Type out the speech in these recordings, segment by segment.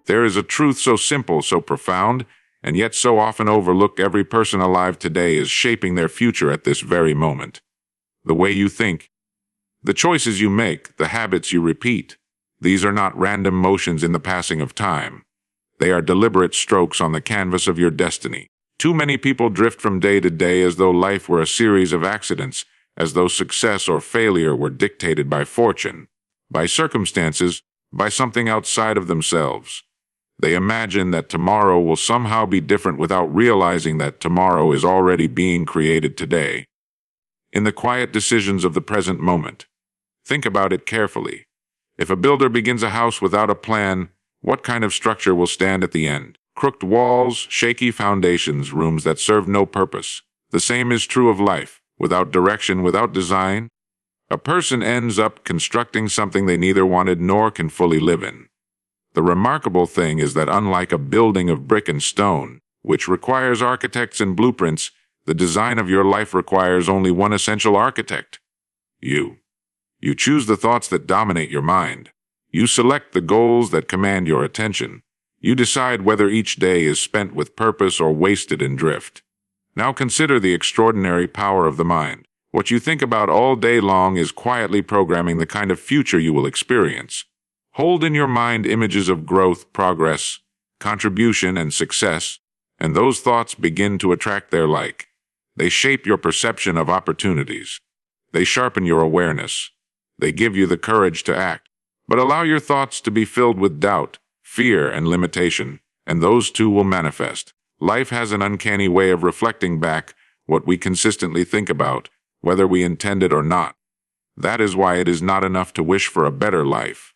There is a truth so simple, so profound, and yet so often overlooked. Every person alive today is shaping their future at this very moment. The way you think, the choices you make, the habits you repeat, these are not random motions in the passing of time. They are deliberate strokes on the canvas of your destiny. Too many people drift from day to day as though life were a series of accidents, as though success or failure were dictated by fortune, by circumstances, by something outside of themselves. They imagine that tomorrow will somehow be different without realizing that tomorrow is already being created today. In the quiet decisions of the present moment, think about it carefully. If a builder begins a house without a plan, what kind of structure will stand at the end? Crooked walls, shaky foundations, rooms that serve no purpose. The same is true of life. Without direction, without design, a person ends up constructing something they neither wanted nor can fully live in. The remarkable thing is that unlike a building of brick and stone, which requires architects and blueprints, the design of your life requires only one essential architect: you. You choose the thoughts that dominate your mind. You select the goals that command your attention. You decide whether each day is spent with purpose or wasted in drift. Now consider the extraordinary power of the mind. What you think about all day long is quietly programming the kind of future you will experience. Hold in your mind images of growth, progress, contribution, and success, and those thoughts begin to attract their like. They shape your perception of opportunities. They sharpen your awareness. They give you the courage to act. But allow your thoughts to be filled with doubt, fear, and limitation, and those too will manifest. Life has an uncanny way of reflecting back what we consistently think about, whether we intend it or not. That is why it is not enough to wish for a better life.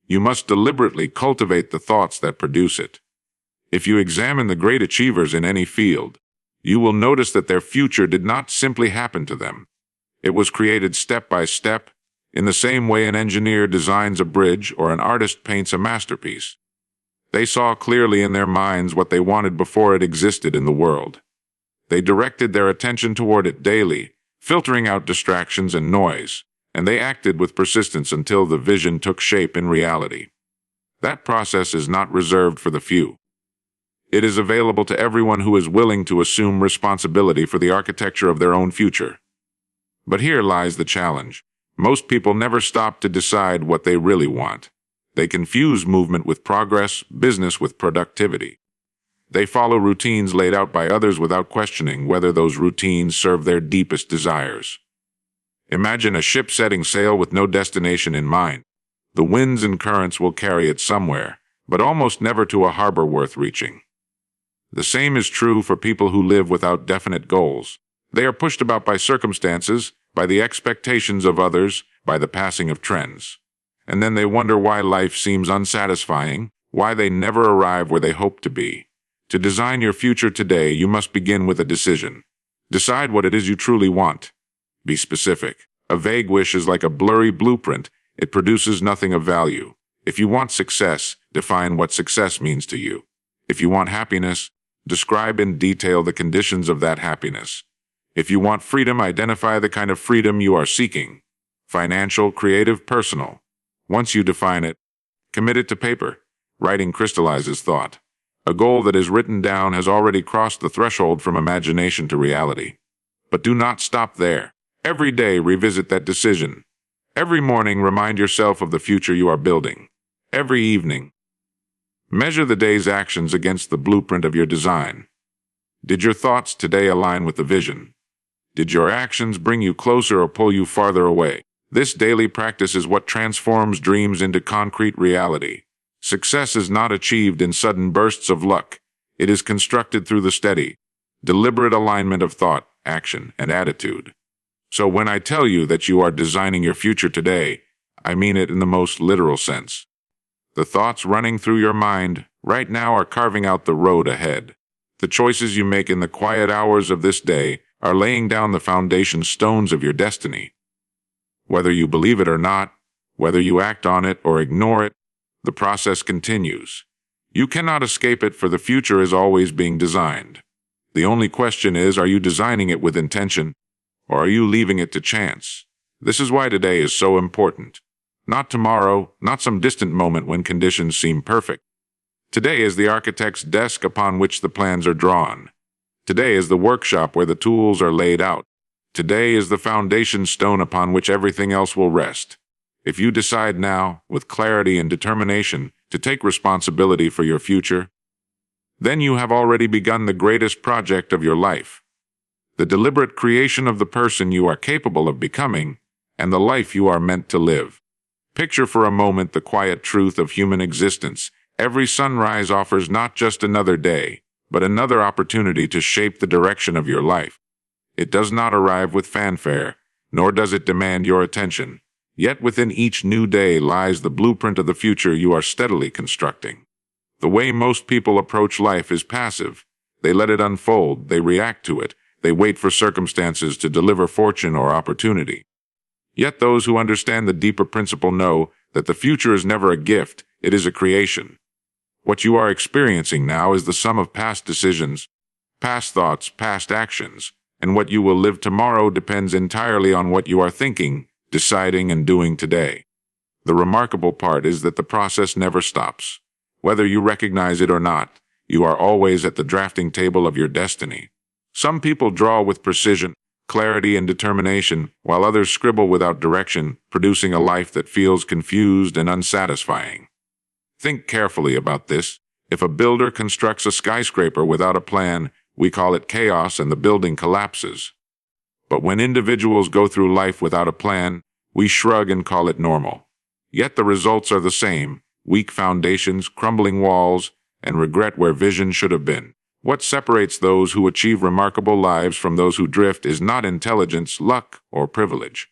You must deliberately cultivate the thoughts that produce it. If you examine the great achievers in any field, you will notice that their future did not simply happen to them. It was created step by step, in the same way an engineer designs a bridge or an artist paints a masterpiece. They saw clearly in their minds what they wanted before it existed in the world. They directed their attention toward it daily, filtering out distractions and noise, and they acted with persistence until the vision took shape in reality. That process is not reserved for the few. It is available to everyone who is willing to assume responsibility for the architecture of their own future. But here lies the challenge. Most people never stop to decide what they really want. They confuse movement with progress, business with productivity. They follow routines laid out by others without questioning whether those routines serve their deepest desires. Imagine a ship setting sail with no destination in mind. The winds and currents will carry it somewhere, but almost never to a harbor worth reaching. The same is true for people who live without definite goals. They are pushed about by circumstances, by the expectations of others, by the passing of trends. And then they wonder why life seems unsatisfying, why they never arrive where they hope to be. To design your future today, you must begin with a decision. Decide what it is you truly want. Be specific. A vague wish is like a blurry blueprint. It produces nothing of value. If you want success, define what success means to you. If you want happiness, describe in detail the conditions of that happiness. If you want freedom, identify the kind of freedom you are seeking. Financial, creative, personal. Once you define it, commit it to paper. Writing crystallizes thought. A goal that is written down has already crossed the threshold from imagination to reality. But do not stop there. Every day, revisit that decision. Every morning, remind yourself of the future you are building. Every evening, measure the day's actions against the blueprint of your design. Did your thoughts today align with the vision? Did your actions bring you closer or pull you farther away? This daily practice is what transforms dreams into concrete reality. Success is not achieved in sudden bursts of luck. It is constructed through the steady, deliberate alignment of thought, action, and attitude. So when I tell you that you are designing your future today, I mean it in the most literal sense. The thoughts running through your mind right now are carving out the road ahead. The choices you make in the quiet hours of this day are laying down the foundation stones of your destiny. Whether you believe it or not, whether you act on it or ignore it, the process continues. You cannot escape it, for the future is always being designed. The only question is, are you designing it with intention, or are you leaving it to chance? This is why today is so important. Not tomorrow, not some distant moment when conditions seem perfect. Today is the architect's desk upon which the plans are drawn. Today is the workshop where the tools are laid out. Today is the foundation stone upon which everything else will rest. If you decide now, with clarity and determination, to take responsibility for your future, then you have already begun the greatest project of your life. The deliberate creation of the person you are capable of becoming and the life you are meant to live. Picture for a moment the quiet truth of human existence. Every sunrise offers not just another day, but another opportunity to shape the direction of your life. It does not arrive with fanfare, nor does it demand your attention. Yet within each new day lies the blueprint of the future you are steadily constructing. The way most people approach life is passive. They let it unfold, they react to it, they wait for circumstances to deliver fortune or opportunity. Yet those who understand the deeper principle know that the future is never a gift, it is a creation. What you are experiencing now is the sum of past decisions, past thoughts, past actions, and what you will live tomorrow depends entirely on what you are thinking, deciding, and doing today. The remarkable part is that the process never stops. Whether you recognize it or not, you are always at the drafting table of your destiny. Some people draw with precision, clarity, and determination, while others scribble without direction, producing a life that feels confused and unsatisfying. Think carefully about this. If a builder constructs a skyscraper without a plan, we call it chaos and the building collapses. But when individuals go through life without a plan, we shrug and call it normal. Yet the results are the same: weak foundations, crumbling walls, and regret where vision should have been. What separates those who achieve remarkable lives from those who drift is not intelligence, luck, or privilege.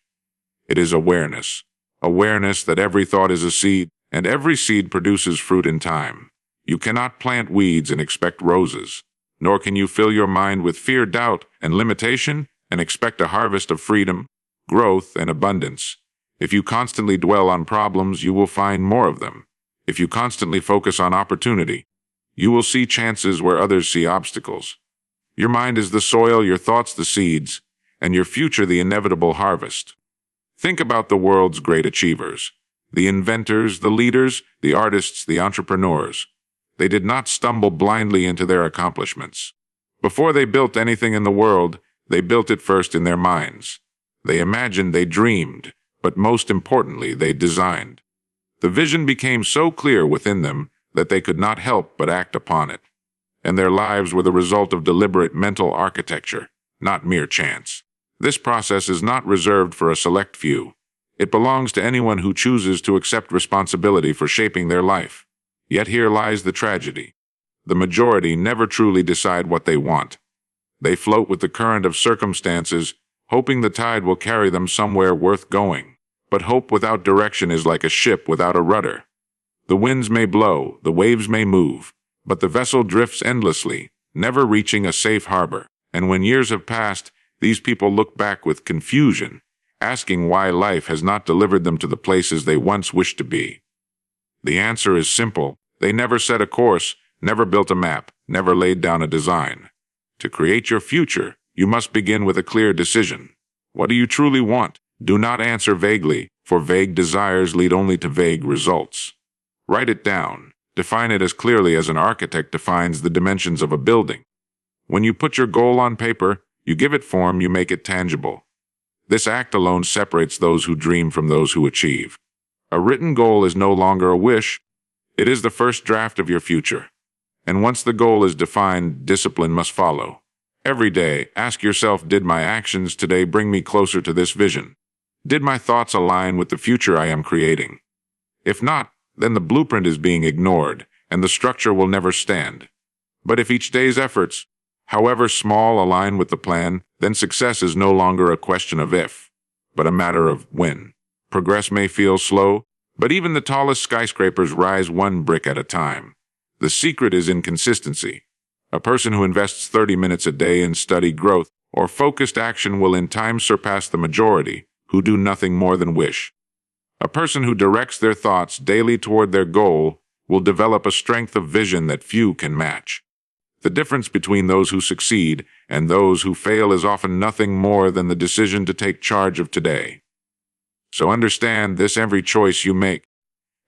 It is awareness. Awareness that every thought is a seed, and every seed produces fruit in time. You cannot plant weeds and expect roses, nor can you fill your mind with fear, doubt, and limitation and expect a harvest of freedom, growth, and abundance. If you constantly dwell on problems, you will find more of them. If you constantly focus on opportunity, you will see chances where others see obstacles. Your mind is the soil, your thoughts the seeds, and your future the inevitable harvest. Think about the world's great achievers, the inventors, the leaders, the artists, the entrepreneurs. They did not stumble blindly into their accomplishments. Before they built anything in the world, they built it first in their minds. They imagined, they dreamed, but most importantly, they designed. The vision became so clear within them that they could not help but act upon it. And their lives were the result of deliberate mental architecture, not mere chance. This process is not reserved for a select few. It belongs to anyone who chooses to accept responsibility for shaping their life. Yet here lies the tragedy. The majority never truly decide what they want. They float with the current of circumstances, hoping the tide will carry them somewhere worth going. But hope without direction is like a ship without a rudder. The winds may blow, the waves may move, but the vessel drifts endlessly, never reaching a safe harbor. And when years have passed, these people look back with confusion, asking why life has not delivered them to the places they once wished to be. The answer is simple. They never set a course, never built a map, never laid down a design. To create your future, you must begin with a clear decision. What do you truly want? Do not answer vaguely, for vague desires lead only to vague results. Write it down. Define it as clearly as an architect defines the dimensions of a building. When you put your goal on paper, you give it form, you make it tangible. This act alone separates those who dream from those who achieve. A written goal is no longer a wish. It is the first draft of your future. And once the goal is defined, discipline must follow. Every day, ask yourself, did my actions today bring me closer to this vision? Did my thoughts align with the future I am creating? If not, then the blueprint is being ignored, and the structure will never stand. But if each day's efforts, however small, align with the plan, then success is no longer a question of if, but a matter of when. Progress may feel slow, but even the tallest skyscrapers rise one brick at a time. The secret is in consistency. A person who invests 30 minutes a day in study, growth, or focused action will in time surpass the majority who do nothing more than wish. A person who directs their thoughts daily toward their goal will develop a strength of vision that few can match. The difference between those who succeed and those who fail is often nothing more than the decision to take charge of today. So understand this: every choice you make,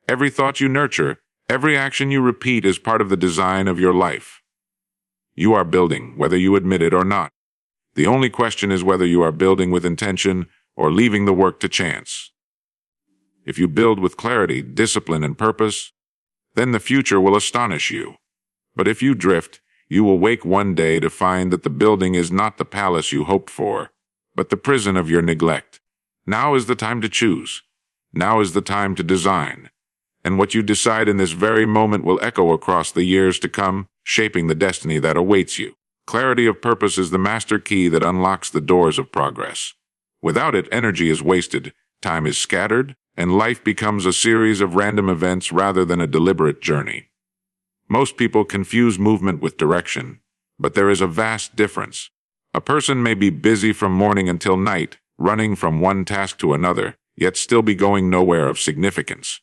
every thought you nurture, Every action you repeat is part of the design of your life. You are building, whether you admit it or not. The only question is whether you are building with intention or leaving the work to chance. If you build with clarity, discipline, and purpose, then the future will astonish you. But if you drift, you will wake one day to find that the building is not the palace you hoped for, but the prison of your neglect. Now is the time to choose. Now is the time to design. And what you decide in this very moment will echo across the years to come, shaping the destiny that awaits you. Clarity of purpose is the master key that unlocks the doors of progress. Without it, energy is wasted, time is scattered, and life becomes a series of random events rather than a deliberate journey. Most people confuse movement with direction, but there is a vast difference. A person may be busy from morning until night, running from one task to another, yet still be going nowhere of significance.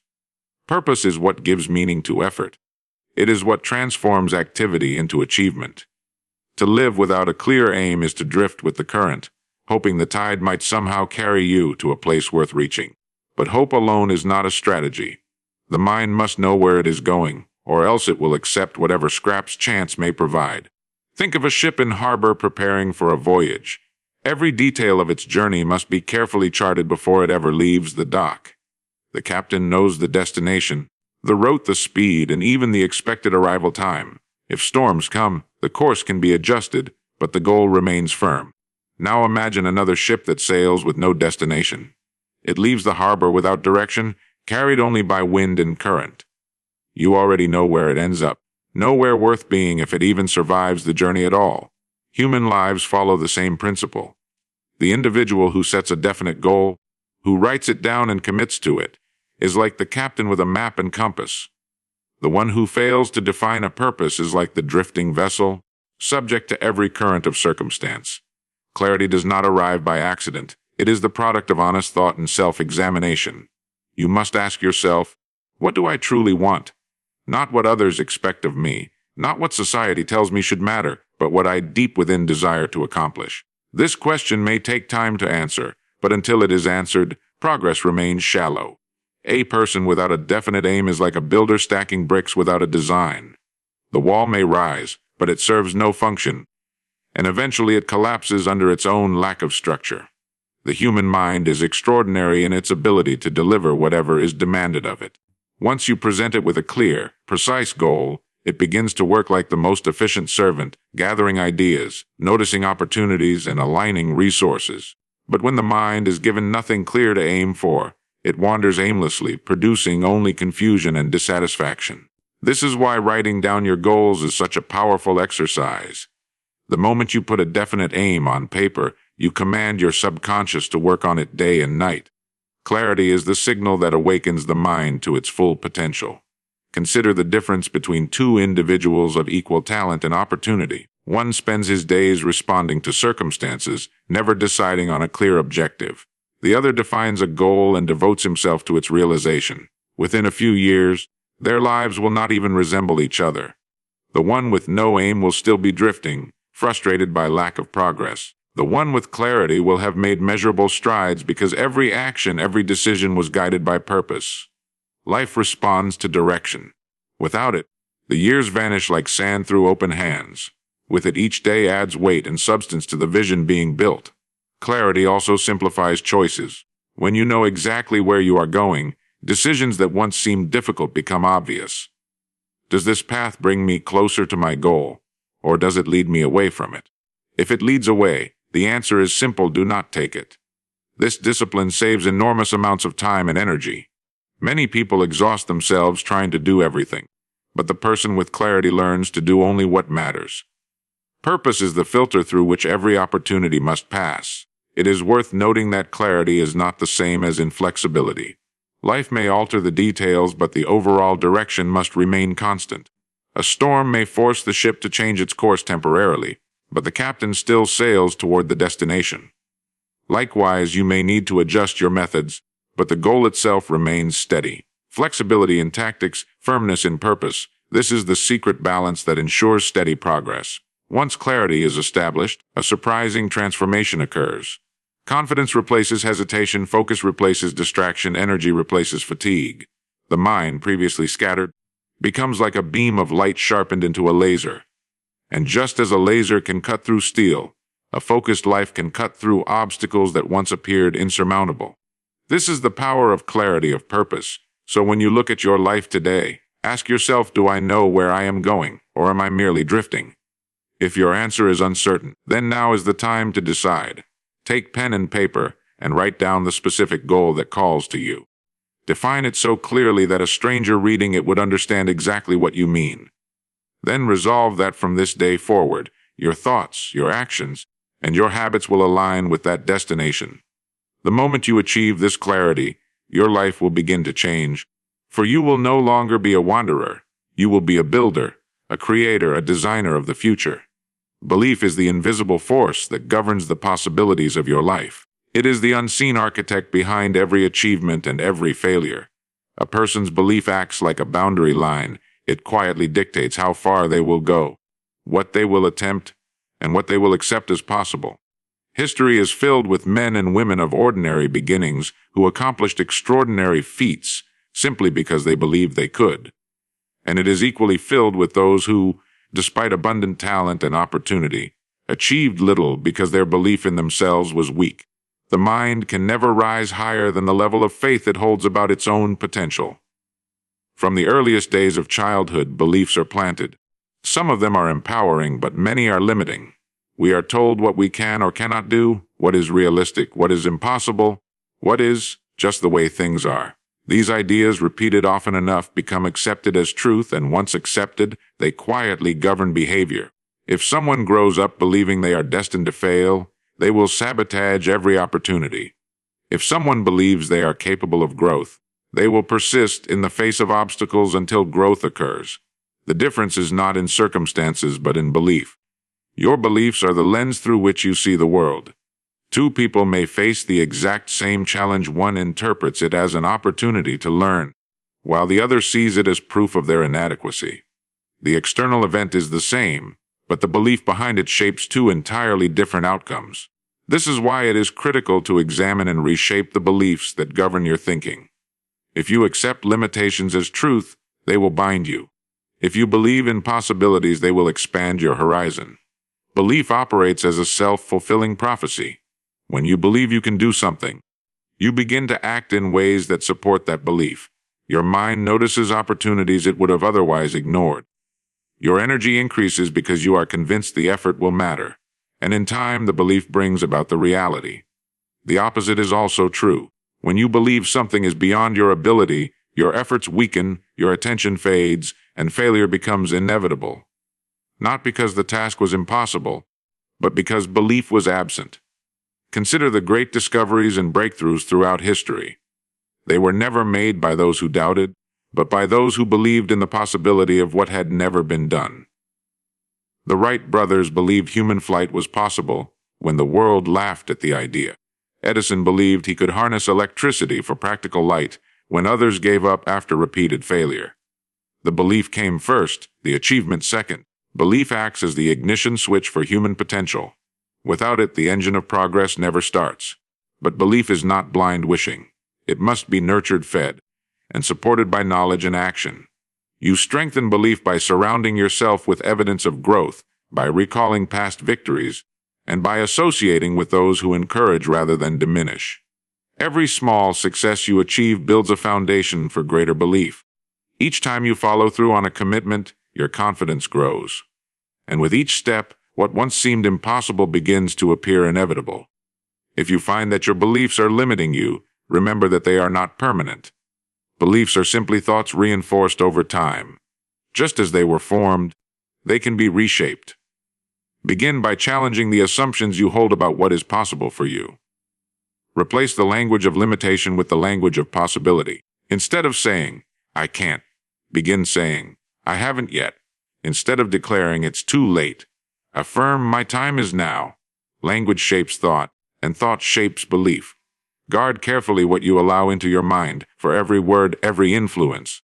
Purpose is what gives meaning to effort. It is what transforms activity into achievement. To live without a clear aim is to drift with the current, hoping the tide might somehow carry you to a place worth reaching. But hope alone is not a strategy. The mind must know where it is going, or else it will accept whatever scraps chance may provide. Think of a ship in harbor preparing for a voyage. Every detail of its journey must be carefully charted before it ever leaves the dock. The captain knows the destination, the route, the speed, and even the expected arrival time. If storms come, the course can be adjusted, but the goal remains firm. Now imagine another ship that sails with no destination. It leaves the harbor without direction, carried only by wind and current. You already know where it ends up. Nowhere worth being if it even survives the journey at all. Human lives follow the same principle. The individual who sets a definite goal, who writes it down and commits to it, is like the captain with a map and compass. The one who fails to define a purpose is like the drifting vessel, subject to every current of circumstance. Clarity does not arrive by accident. It is the product of honest thought and self-examination. You must ask yourself, what do I truly want? Not what others expect of me, not what society tells me should matter, but what I deep within desire to accomplish. This question may take time to answer, but until it is answered, progress remains shallow. A person without a definite aim is like a builder stacking bricks without a design. The wall may rise, but it serves no function, and eventually it collapses under its own lack of structure. The human mind is extraordinary in its ability to deliver whatever is demanded of it. Once you present it with a clear, precise goal, it begins to work like the most efficient servant, gathering ideas, noticing opportunities, and aligning resources. But when the mind is given nothing clear to aim for, it wanders aimlessly, producing only confusion and dissatisfaction. This is why writing down your goals is such a powerful exercise. The moment you put a definite aim on paper, you command your subconscious to work on it day and night. Clarity is the signal that awakens the mind to its full potential. Consider the difference between two individuals of equal talent and opportunity. One spends his days responding to circumstances, never deciding on a clear objective. The other defines a goal and devotes himself to its realization. Within a few years, their lives will not even resemble each other. The one with no aim will still be drifting, frustrated by lack of progress. The one with clarity will have made measurable strides because every action, every decision was guided by purpose. Life responds to direction. Without it, the years vanish like sand through open hands. With it, each day adds weight and substance to the vision being built. Clarity also simplifies choices. When you know exactly where you are going, decisions that once seemed difficult become obvious. Does this path bring me closer to my goal, or does it lead me away from it? If it leads away, the answer is simple: do not take it. This discipline saves enormous amounts of time and energy. Many people exhaust themselves trying to do everything, but the person with clarity learns to do only what matters. Purpose is the filter through which every opportunity must pass. It is worth noting that clarity is not the same as inflexibility. Life may alter the details, but the overall direction must remain constant. A storm may force the ship to change its course temporarily, but the captain still sails toward the destination. Likewise, you may need to adjust your methods, but the goal itself remains steady. Flexibility in tactics, firmness in purpose. This is the secret balance that ensures steady progress. Once clarity is established, a surprising transformation occurs. Confidence replaces hesitation, focus replaces distraction, energy replaces fatigue. The mind, previously scattered, becomes like a beam of light sharpened into a laser. And just as a laser can cut through steel, a focused life can cut through obstacles that once appeared insurmountable. This is the power of clarity of purpose. So when you look at your life today, ask yourself, do I know where I am going, or am I merely drifting? If your answer is uncertain, then now is the time to decide. Take pen and paper and write down the specific goal that calls to you. Define it so clearly that a stranger reading it would understand exactly what you mean. Then resolve that from this day forward, your thoughts, your actions, and your habits will align with that destination. The moment you achieve this clarity, your life will begin to change, for you will no longer be a wanderer. You will be a builder, a creator, a designer of the future. Belief is the invisible force that governs the possibilities of your life. It is the unseen architect behind every achievement and every failure. A person's belief acts like a boundary line. It quietly dictates how far they will go, what they will attempt, and what they will accept as possible. History is filled with men and women of ordinary beginnings who accomplished extraordinary feats simply because they believed they could. And it is equally filled with those who, despite abundant talent and opportunity, achieved little because their belief in themselves was weak. The mind can never rise higher than the level of faith it holds about its own potential. From the earliest days of childhood, beliefs are planted. Some of them are empowering, but many are limiting. We are told what we can or cannot do, what is realistic, what is impossible, what is just the way things are. These ideas, repeated often enough, become accepted as truth, and once accepted, they quietly govern behavior. If someone grows up believing they are destined to fail, they will sabotage every opportunity. If someone believes they are capable of growth, they will persist in the face of obstacles until growth occurs. The difference is not in circumstances, but in belief. Your beliefs are the lens through which you see the world. Two people may face the exact same challenge. One interprets it as an opportunity to learn, while the other sees it as proof of their inadequacy. The external event is the same, but the belief behind it shapes two entirely different outcomes. This is why it is critical to examine and reshape the beliefs that govern your thinking. If you accept limitations as truth, they will bind you. If you believe in possibilities, they will expand your horizon. Belief operates as a self-fulfilling prophecy. When you believe you can do something, you begin to act in ways that support that belief. Your mind notices opportunities it would have otherwise ignored. Your energy increases because you are convinced the effort will matter, and in time the belief brings about the reality. The opposite is also true. When you believe something is beyond your ability, your efforts weaken, your attention fades, and failure becomes inevitable. Not because the task was impossible, but because belief was absent. Consider the great discoveries and breakthroughs throughout history. They were never made by those who doubted, but by those who believed in the possibility of what had never been done. The Wright brothers believed human flight was possible when the world laughed at the idea. Edison believed he could harness electricity for practical light when others gave up after repeated failure. The belief came first, the achievement second. Belief acts as the ignition switch for human potential. Without it, the engine of progress never starts. But belief is not blind wishing. It must be nurtured, fed, and supported by knowledge and action. You strengthen belief by surrounding yourself with evidence of growth, by recalling past victories, and by associating with those who encourage rather than diminish. Every small success you achieve builds a foundation for greater belief. Each time you follow through on a commitment, your confidence grows. And with each step, what once seemed impossible begins to appear inevitable. If you find that your beliefs are limiting you, remember that they are not permanent. Beliefs are simply thoughts reinforced over time. Just as they were formed, they can be reshaped. Begin by challenging the assumptions you hold about what is possible for you. Replace the language of limitation with the language of possibility. Instead of saying, "I can't," begin saying, "I haven't yet." Instead of declaring it's too late, affirm, "My time is now." Language shapes thought, and thought shapes belief. Guard carefully what you allow into your mind, for every word, every influence,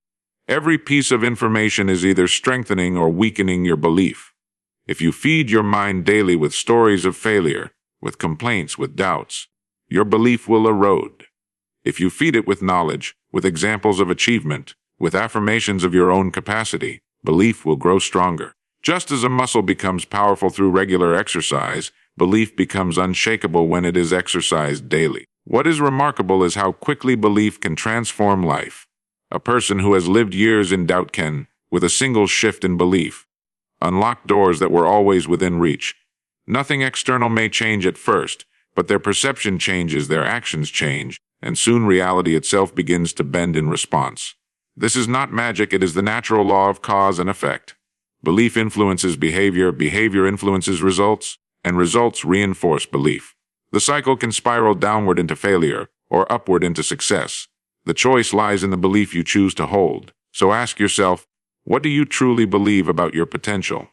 every piece of information is either strengthening or weakening your belief. If you feed your mind daily with stories of failure, with complaints, with doubts, your belief will erode. If you feed it with knowledge, with examples of achievement, With affirmations of your own capacity, belief will grow stronger. Just as a muscle becomes powerful through regular exercise, belief becomes unshakable when it is exercised daily. What is remarkable is how quickly belief can transform life. A person who has lived years in doubt can, with a single shift in belief, unlock doors that were always within reach. Nothing external may change at first, but their perception changes, their actions change, and soon reality itself begins to bend in response. This is not magic, it is the natural law of cause and effect. Belief influences behavior, behavior influences results, and results reinforce belief. The cycle can spiral downward into failure, or upward into success. The choice lies in the belief you choose to hold. So ask yourself, what do you truly believe about your potential?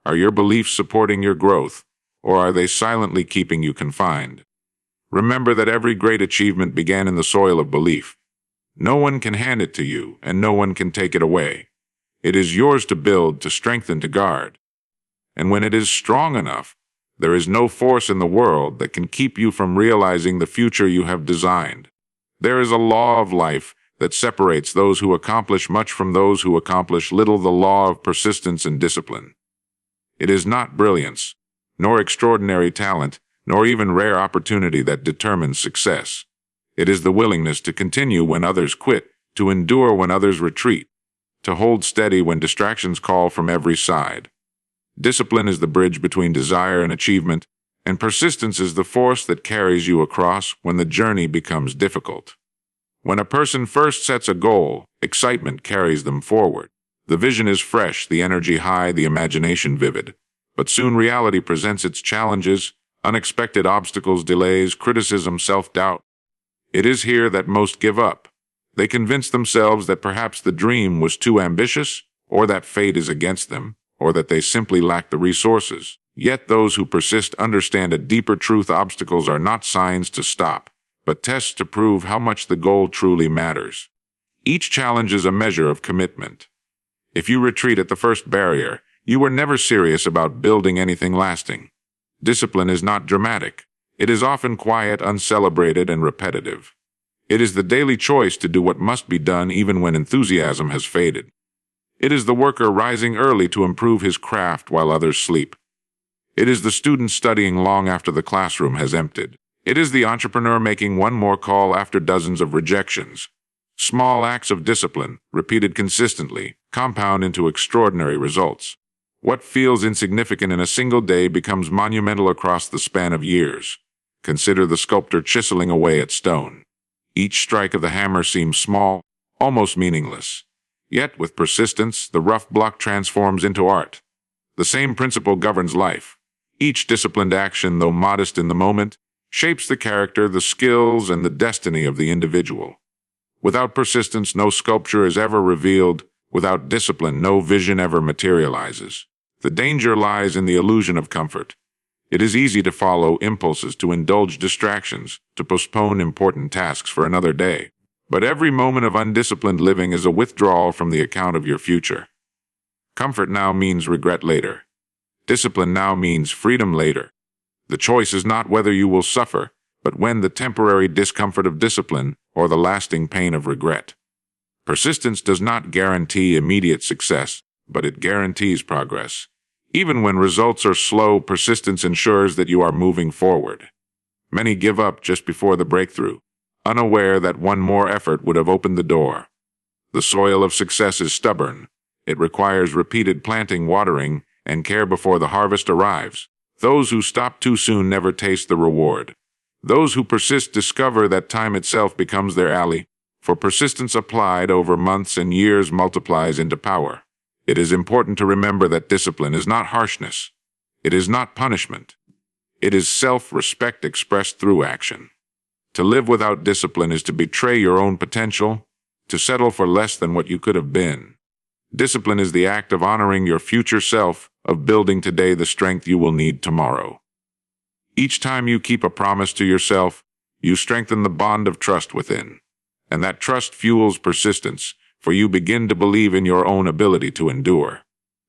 Are your beliefs supporting your growth, or are they silently keeping you confined? Remember that every great achievement began in the soil of belief. No one can hand it to you, and no one can take it away. It is yours to build, to strengthen, to guard. And when it is strong enough, there is no force in the world that can keep you from realizing the future you have designed. There is a law of life that separates those who accomplish much from those who accomplish little, the law of persistence and discipline. It is not brilliance, nor extraordinary talent, nor even rare opportunity that determines success. It is the willingness to continue when others quit, to endure when others retreat, to hold steady when distractions call from every side. Discipline is the bridge between desire and achievement, and persistence is the force that carries you across when the journey becomes difficult. When a person first sets a goal, excitement carries them forward. The vision is fresh, the energy high, the imagination vivid. But soon reality presents its challenges, unexpected obstacles, delays, criticism, self-doubt. It is here that most give up. They convince themselves that perhaps the dream was too ambitious, or that fate is against them, or that they simply lack the resources. Yet those who persist understand a deeper truth: obstacles are not signs to stop, but tests to prove how much the goal truly matters. Each challenge is a measure of commitment. If you retreat at the first barrier, you were never serious about building anything lasting. Discipline is not dramatic. It is often quiet, uncelebrated, and repetitive. It is the daily choice to do what must be done even when enthusiasm has faded. It is the worker rising early to improve his craft while others sleep. It is the student studying long after the classroom has emptied. It is the entrepreneur making one more call after dozens of rejections. Small acts of discipline, repeated consistently, compound into extraordinary results. What feels insignificant in a single day becomes monumental across the span of years. Consider the sculptor chiseling away at stone. Each strike of the hammer seems small, almost meaningless. Yet, with persistence, the rough block transforms into art. The same principle governs life. Each disciplined action, though modest in the moment, shapes the character, the skills, and the destiny of the individual. Without persistence, no sculpture is ever revealed. Without discipline, no vision ever materializes. The danger lies in the illusion of comfort. It is easy to follow impulses, to indulge distractions, to postpone important tasks for another day. But every moment of undisciplined living is a withdrawal from the account of your future. Comfort now means regret later. Discipline now means freedom later. The choice is not whether you will suffer, but when the temporary discomfort of discipline or the lasting pain of regret. Persistence does not guarantee immediate success, but it guarantees progress. Even when results are slow, persistence ensures that you are moving forward. Many give up just before the breakthrough, unaware that one more effort would have opened the door. The soil of success is stubborn. It requires repeated planting, watering, and care before the harvest arrives. Those who stop too soon never taste the reward. Those who persist discover that time itself becomes their ally, for persistence applied over months and years multiplies into power. It is important to remember that discipline is not harshness. It is not punishment. It is self-respect expressed through action. To live without discipline is to betray your own potential, to settle for less than what you could have been. Discipline is the act of honoring your future self, of building today the strength you will need tomorrow. Each time you keep a promise to yourself, you strengthen the bond of trust within. And that trust fuels persistence, for you begin to believe in your own ability to endure.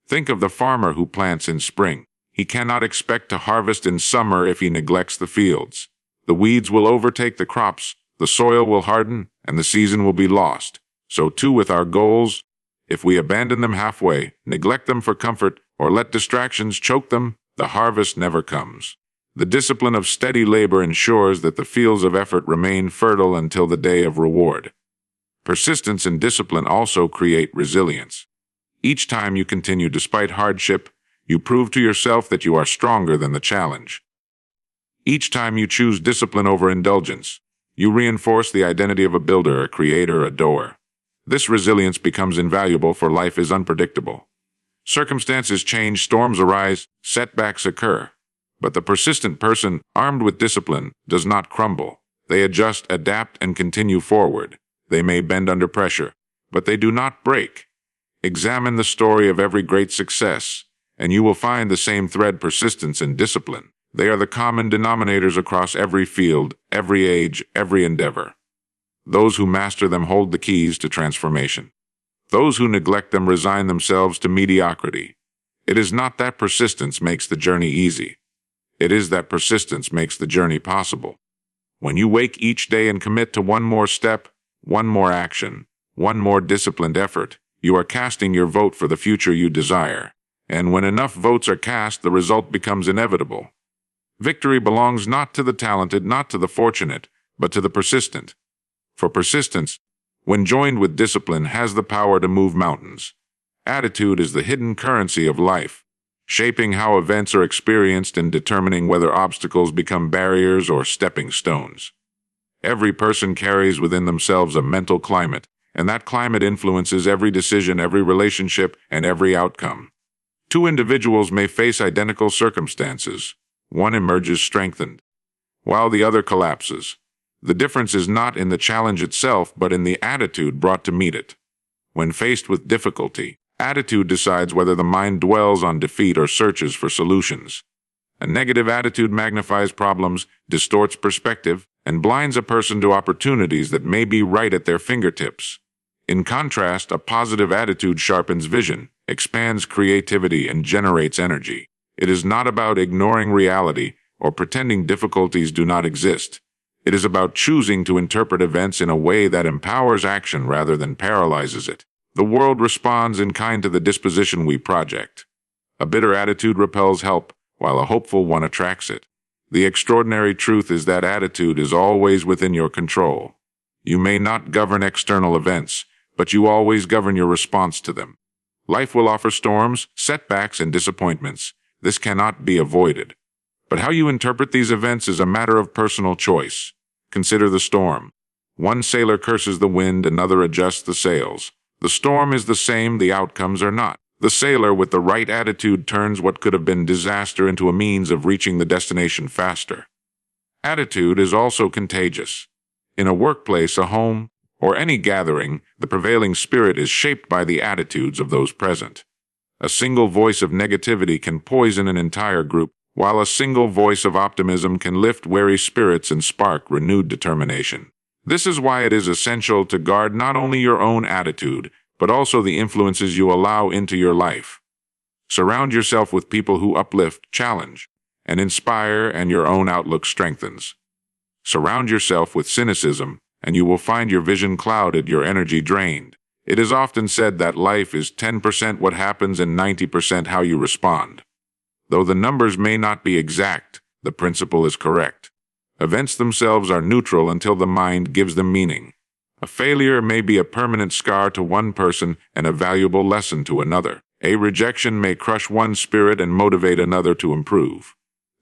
Think of the farmer who plants in spring. He cannot expect to harvest in summer if he neglects the fields. The weeds will overtake the crops, the soil will harden, and the season will be lost. So too with our goals. If we abandon them halfway, neglect them for comfort, or let distractions choke them, the harvest never comes. The discipline of steady labor ensures that the fields of effort remain fertile until the day of reward. Persistence and discipline also create resilience. Each time you continue despite hardship, you prove to yourself that you are stronger than the challenge. Each time you choose discipline over indulgence, you reinforce the identity of a builder, a creator, a doer. This resilience becomes invaluable, for life is unpredictable. Circumstances change, storms arise, setbacks occur. But the persistent person, armed with discipline, does not crumble. They adjust, adapt, and continue forward. They may bend under pressure, but they do not break. Examine the story of every great success, and you will find the same thread: persistence and discipline. They are the common denominators across every field, every age, every endeavor. Those who master them hold the keys to transformation. Those who neglect them resign themselves to mediocrity. It is not that persistence makes the journey easy. It is that persistence makes the journey possible. When you wake each day and commit to one more step, one more action, one more disciplined effort, you are casting your vote for the future you desire. And when enough votes are cast, the result becomes inevitable. Victory belongs not to the talented, not to the fortunate, but to the persistent. For persistence, when joined with discipline, has the power to move mountains. Attitude is the hidden currency of life, shaping how events are experienced and determining whether obstacles become barriers or stepping stones. Every person carries within themselves a mental climate, and that climate influences every decision, every relationship, and every outcome. Two individuals may face identical circumstances. One emerges strengthened, while the other collapses. The difference is not in the challenge itself, but in the attitude brought to meet it. When faced with difficulty, attitude decides whether the mind dwells on defeat or searches for solutions. A negative attitude magnifies problems, distorts perspective, and blinds a person to opportunities that may be right at their fingertips. In contrast, a positive attitude sharpens vision, expands creativity, and generates energy. It is not about ignoring reality or pretending difficulties do not exist. It is about choosing to interpret events in a way that empowers action rather than paralyzes it. The world responds in kind to the disposition we project. A bitter attitude repels help, while a hopeful one attracts it. The extraordinary truth is that attitude is always within your control. You may not govern external events, but you always govern your response to them. Life will offer storms, setbacks, and disappointments. This cannot be avoided. But how you interpret these events is a matter of personal choice. Consider the storm. One sailor curses the wind, another adjusts the sails. The storm is the same, the outcomes are not. The sailor with the right attitude turns what could have been disaster into a means of reaching the destination faster. Attitude is also contagious. In a workplace, a home, or any gathering, the prevailing spirit is shaped by the attitudes of those present. A single voice of negativity can poison an entire group, while a single voice of optimism can lift weary spirits and spark renewed determination. This is why it is essential to guard not only your own attitude, but also the influences you allow into your life. Surround yourself with people who uplift, challenge, and inspire, and your own outlook strengthens. Surround yourself with cynicism, and you will find your vision clouded, your energy drained. It is often said that life is 10% what happens and 90% how you respond. Though the numbers may not be exact, the principle is correct. Events themselves are neutral until the mind gives them meaning. A failure may be a permanent scar to one person and a valuable lesson to another. A rejection may crush one spirit and motivate another to improve.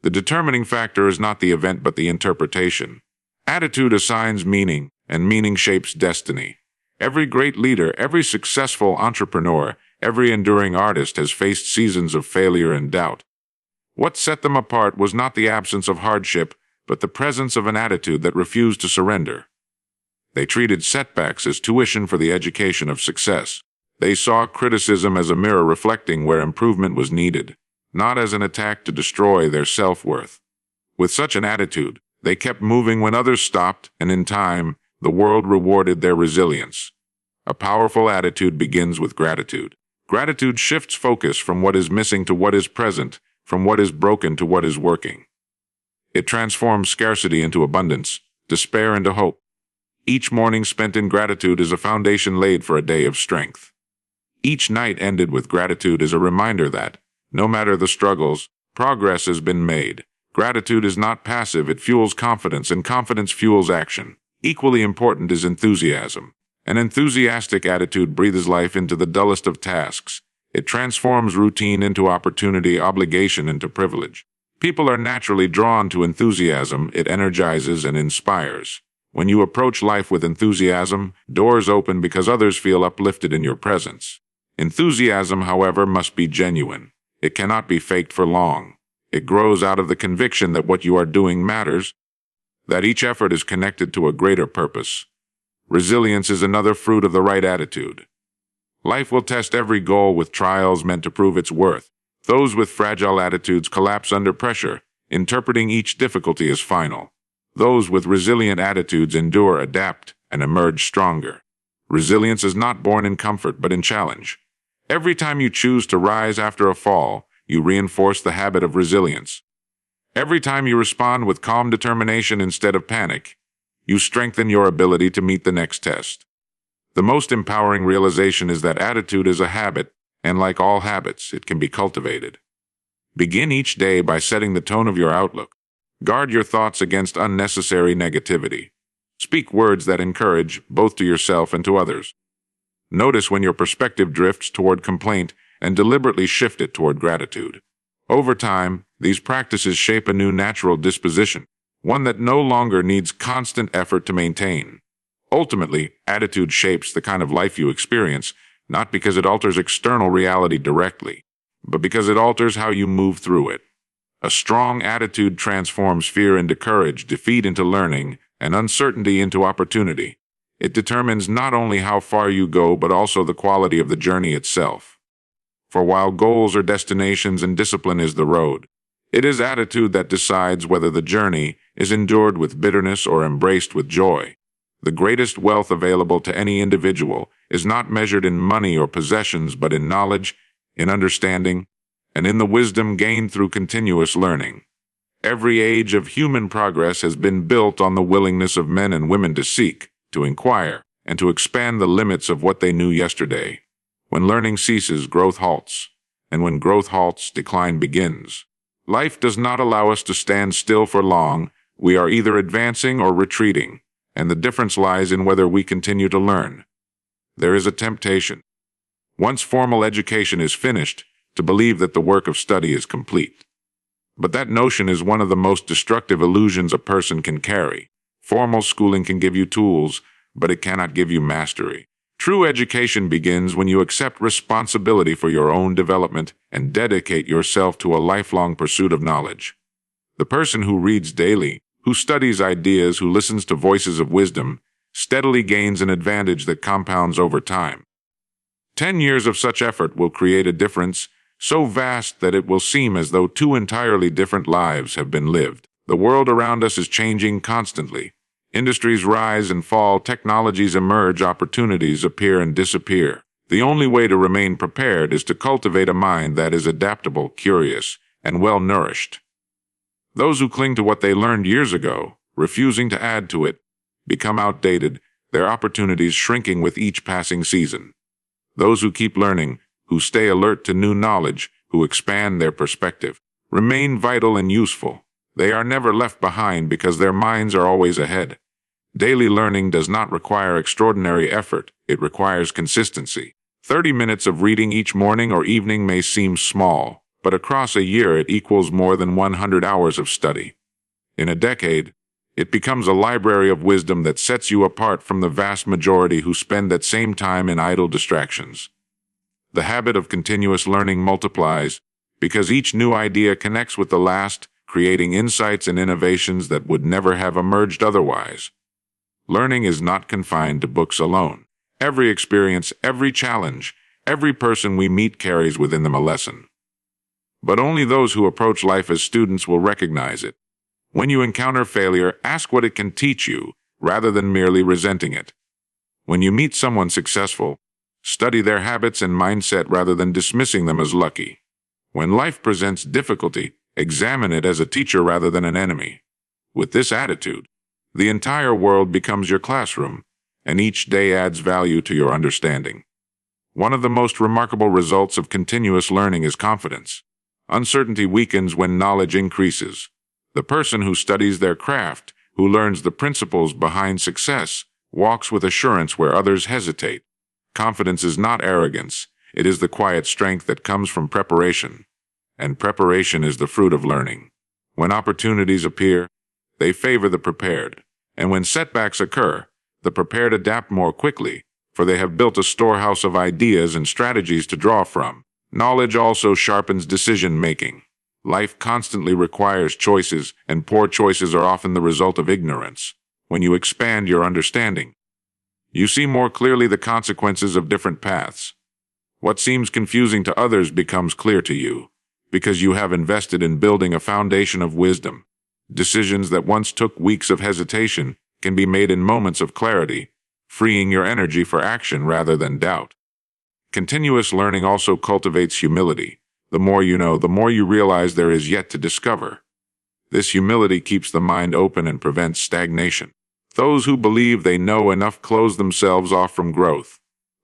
The determining factor is not the event but the interpretation. Attitude assigns meaning, and meaning shapes destiny. Every great leader, every successful entrepreneur, every enduring artist has faced seasons of failure and doubt. What set them apart was not the absence of hardship, but the presence of an attitude that refused to surrender. They treated setbacks as tuition for the education of success. They saw criticism as a mirror reflecting where improvement was needed, not as an attack to destroy their self-worth. With such an attitude, they kept moving when others stopped, and in time, the world rewarded their resilience. A powerful attitude begins with gratitude. Gratitude shifts focus from what is missing to what is present, from what is broken to what is working. It transforms scarcity into abundance, despair into hope. Each morning spent in gratitude is a foundation laid for a day of strength. Each night ended with gratitude is a reminder that, no matter the struggles, progress has been made. Gratitude is not passive, it fuels confidence, and confidence fuels action. Equally important is enthusiasm. An enthusiastic attitude breathes life into the dullest of tasks. It transforms routine into opportunity, obligation into privilege. People are naturally drawn to enthusiasm. It energizes and inspires. When you approach life with enthusiasm, doors open because others feel uplifted in your presence. Enthusiasm, however, must be genuine. It cannot be faked for long. It grows out of the conviction that what you are doing matters, that each effort is connected to a greater purpose. Resilience is another fruit of the right attitude. Life will test every goal with trials meant to prove its worth. Those with fragile attitudes collapse under pressure, interpreting each difficulty as final. Those with resilient attitudes endure, adapt, and emerge stronger. Resilience is not born in comfort but in challenge. Every time you choose to rise after a fall, you reinforce the habit of resilience. Every time you respond with calm determination instead of panic, you strengthen your ability to meet the next test. The most empowering realization is that attitude is a habit, and like all habits, it can be cultivated. Begin each day by setting the tone of your outlook. Guard your thoughts against unnecessary negativity. Speak words that encourage, both to yourself and to others. Notice when your perspective drifts toward complaint and deliberately shift it toward gratitude. Over time, these practices shape a new natural disposition, one that no longer needs constant effort to maintain. Ultimately, attitude shapes the kind of life you experience, not because it alters external reality directly, but because it alters how you move through it. A strong attitude transforms fear into courage, defeat into learning, and uncertainty into opportunity. It determines not only how far you go, but also the quality of the journey itself. For while goals are destinations and discipline is the road, it is attitude that decides whether the journey is endured with bitterness or embraced with joy. The greatest wealth available to any individual is not measured in money or possessions, but in knowledge, in understanding, and in the wisdom gained through continuous learning. Every age of human progress has been built on the willingness of men and women to seek, to inquire, and to expand the limits of what they knew yesterday. When learning ceases, growth halts, and when growth halts, decline begins. Life does not allow us to stand still for long. We are either advancing or retreating, and the difference lies in whether we continue to learn. There is a temptation, once formal education is finished, to believe that the work of study is complete. But that notion is one of the most destructive illusions a person can carry. Formal schooling can give you tools, but it cannot give you mastery. True education begins when you accept responsibility for your own development and dedicate yourself to a lifelong pursuit of knowledge. The person who reads daily, who studies ideas, who listens to voices of wisdom, steadily gains an advantage that compounds over time. 10 years of such effort will create a difference so vast that it will seem as though two entirely different lives have been lived. The world around us is changing constantly. Industries rise and fall, technologies emerge, opportunities appear and disappear. The only way to remain prepared is to cultivate a mind that is adaptable, curious, and well-nourished. Those who cling to what they learned years ago, refusing to add to it, become outdated, their opportunities shrinking with each passing season. Those who keep learning, who stay alert to new knowledge, who expand their perspective, remain vital and useful. They are never left behind because their minds are always ahead. Daily learning does not require extraordinary effort, it requires consistency. 30 minutes of reading each morning or evening may seem small, but across a year it equals more than 100 hours of study. In a decade, it becomes a library of wisdom that sets you apart from the vast majority who spend that same time in idle distractions. The habit of continuous learning multiplies because each new idea connects with the last, creating insights and innovations that would never have emerged otherwise. Learning is not confined to books alone. Every experience, every challenge, every person we meet carries within them a lesson. But only those who approach life as students will recognize it. When you encounter failure, ask what it can teach you, rather than merely resenting it. When you meet someone successful, study their habits and mindset rather than dismissing them as lucky. When life presents difficulty, examine it as a teacher rather than an enemy. With this attitude, The entire world becomes your classroom, and each day adds value to your understanding. One of the most remarkable results of continuous learning is confidence. Uncertainty weakens when knowledge increases. The person who studies their craft, who learns the principles behind success, walks with assurance where others hesitate. Confidence is not arrogance, it is the quiet strength that comes from preparation. And preparation is the fruit of learning. When opportunities appear, they favor the prepared. And when setbacks occur, the prepared adapt more quickly, for they have built a storehouse of ideas and strategies to draw from. Knowledge also sharpens decision-making. Life constantly requires choices, and poor choices are often the result of ignorance. When you expand your understanding, you see more clearly the consequences of different paths. What seems confusing to others becomes clear to you, because you have invested in building a foundation of wisdom. Decisions that once took weeks of hesitation can be made in moments of clarity, freeing your energy for action rather than doubt. Continuous learning also cultivates humility. The more you know, the more you realize there is yet to discover. This humility keeps the mind open and prevents stagnation. Those who believe they know enough close themselves off from growth.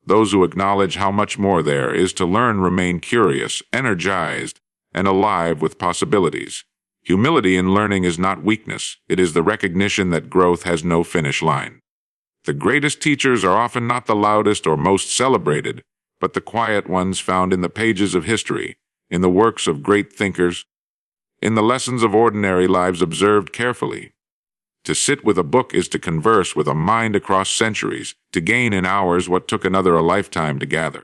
Those who acknowledge how much more there is to learn remain curious, energized, and alive with possibilities. Humility in learning is not weakness, it is the recognition that growth has no finish line. The greatest teachers are often not the loudest or most celebrated, but the quiet ones found in the pages of history, in the works of great thinkers, in the lessons of ordinary lives observed carefully. To sit with a book is to converse with a mind across centuries, to gain in hours what took another a lifetime to gather.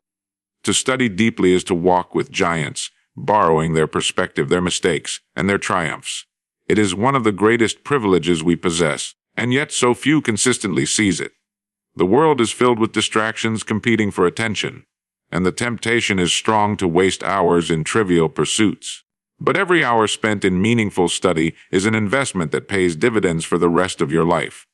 To study deeply is to walk with giants, borrowing their perspective, their mistakes, and their triumphs. It is one of the greatest privileges we possess, and yet so few consistently seize it. The world is filled with distractions competing for attention, and the temptation is strong to waste hours in trivial pursuits. But every hour spent in meaningful study is an investment that pays dividends for the rest of your life.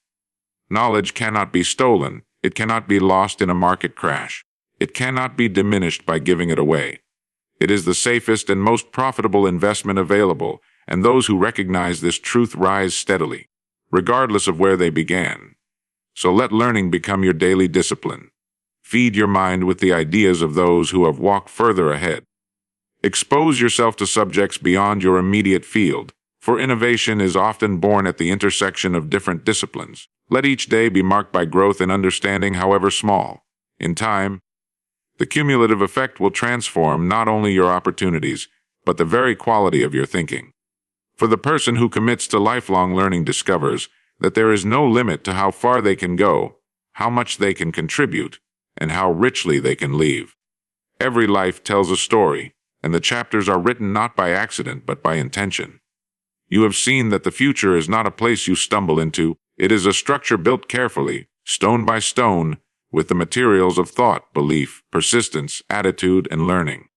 Knowledge cannot be stolen, it cannot be lost in a market crash, it cannot be diminished by giving it away. It is the safest and most profitable investment available, and those who recognize this truth rise steadily, regardless of where they began. So let learning become your daily discipline. Feed your mind with the ideas of those who have walked further ahead. Expose yourself to subjects beyond your immediate field, for innovation is often born at the intersection of different disciplines. Let each day be marked by growth and understanding, however small. In time, the cumulative effect will transform not only your opportunities, but the very quality of your thinking. For the person who commits to lifelong learning discovers that there is no limit to how far they can go, how much they can contribute, and how richly they can leave. Every life tells a story, and the chapters are written not by accident but by intention. You have seen that the future is not a place you stumble into, it is a structure built carefully, stone by stone, with the materials of thought, belief, persistence, attitude, and learning.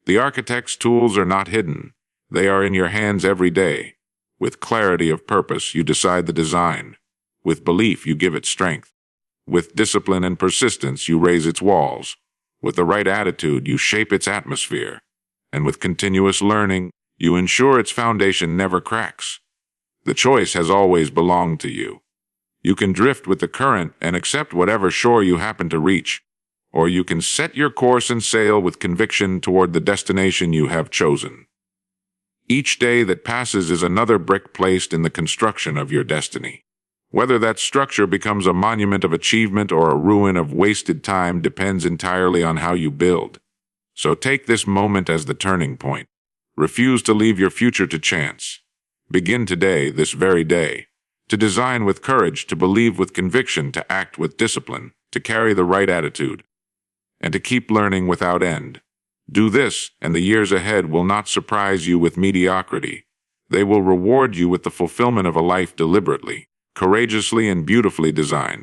The architect's tools are not hidden, they are in your hands every day. With clarity of purpose, you decide the design. With belief, you give it strength. With discipline and persistence, you raise its walls. With the right attitude, you shape its atmosphere. And with continuous learning, you ensure its foundation never cracks. The choice has always belonged to you. You can drift with the current and accept whatever shore you happen to reach, or you can set your course and sail with conviction toward the destination you have chosen. Each day that passes is another brick placed in the construction of your destiny. Whether that structure becomes a monument of achievement or a ruin of wasted time depends entirely on how you build. So take this moment as the turning point. Refuse to leave your future to chance. Begin today, this very day, to design with courage, to believe with conviction, to act with discipline, to carry the right attitude, and to keep learning without end. Do this, and the years ahead will not surprise you with mediocrity. They will reward you with the fulfillment of a life deliberately, courageously, and beautifully designed.